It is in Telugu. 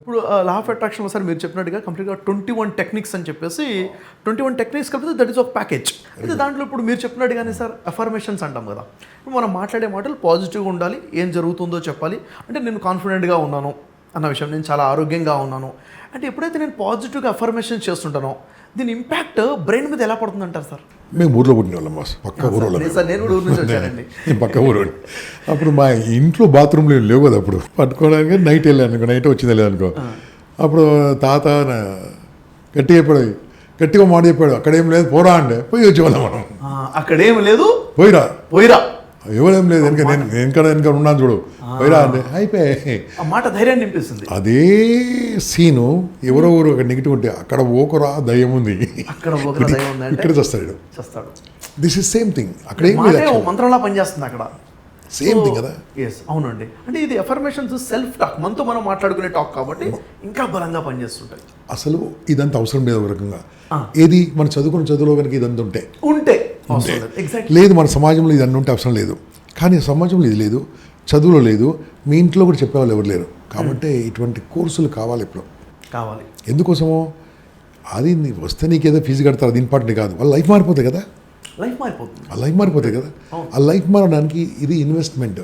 ఇప్పుడు లా ఆఫ్ అట్రాక్షన్లో సార్ మీరు చెప్పినట్టుగా కంప్లీట్గా 21 టెక్నిక్స్ అని చెప్పేసి 21 టెక్నిక్స్ కలిపితే దట్ ఈస్ ఒక ప్యాకేజ్. అయితే దాంట్లో ఇప్పుడు మీరు చెప్పినట్టుగానే సార్ అఫర్మేషన్స్ అంటాం కదా, ఇప్పుడు మనం మాట్లాడే మాటలు పాజిటివ్గా ఉండాలి, ఏం జరుగుతుందో చెప్పాలి. అంటే నేను కాన్ఫిడెంట్గా ఉన్నాను అన్న విషయం, నేను చాలా ఆరోగ్యంగా ఉన్నాను అంటే ఎప్పుడైతే నేను పాజిటివ్గా అఫర్మేషన్ చేస్తుంటానో దీని ఇంపాక్ట్ బ్రెయిన్ మీద ఎలా పడుతుంది అంటారు సార్? మేము ఊర్లో పుట్టిన వాళ్ళం పక్క ఊరు సార్ నేను కూడా ఊరు నుంచి వచ్చానండి. పక్క ఊరు అప్పుడు మా ఇంట్లో బాత్రూమ్లు లేవు కదా, అప్పుడు పట్టుకోవడానికి నైట్ వెళ్ళాను అనుకో, నైట్ వచ్చింది లేదనుకో, అప్పుడు తాత గట్టిగా మాట చెప్పాడు, అక్కడేం లేదు పోరా అంటే పోయి వచ్చేవాళ్ళం మనం. అక్కడేం లేదు పోయిరా పోయిరా ఎవరేం లేదు వెనక ఉన్నాను చూడు పోయిరా అంటే అయిపోయి ఆ మాట ధైర్యాన్ని నింపిస్తుంది. అదే సీను ఎవరో ఊరు అక్కడ నెగిటివ్ ఉంటే అక్కడ ఓకరా దయ్యం ఉంది, అక్కడ ఇక్కడ చేస్తాడు. దిస్ ఇస్ సేమ్ థింగ్, అక్కడ ఏం లేదు, మంత్రంలా పనిచేస్తుంది అక్కడ. సేమ్ థింగ్ కదా. ఎస్ అవునండి. అంటే ఇది అఫర్మేషన్స్ సెల్ఫ్ టాక్, మనతో మనం మాట్లాడుకునే టాక్ కాబట్టి ఇంకా బలంగా పనిచేస్తుంటాయి. అసలు ఇదంతా అవసరం లేదు ఒక రకంగా. ఏది మన చదువుకున్న చదువులో కనుక ఇదంతా ఉంటే లేదు, మన సమాజంలో ఇది అన్నీ ఉంటే అవసరం లేదు. కానీ సమాజంలో ఇది లేదు, చదువులో లేదు, మీ ఇంట్లో కూడా చెప్పేవాళ్ళు ఎవరు లేరు. కాబట్టి ఇటువంటి కోర్సులు కావాలి, ఇప్పుడు కావాలి. ఎందుకోసమో అది వస్తే నీకేదో ఫీజు కడతారు, అది ఇంపార్టెంట్ కాదు. వాళ్ళ లైఫ్ మారిపోతాయి కదా, లైఫ్ మారిపోతుంది, ఆ లైఫ్ మారిపోతాయి కదా. ఆ లైఫ్ మారడానికి ఇది ఇన్వెస్ట్మెంట్.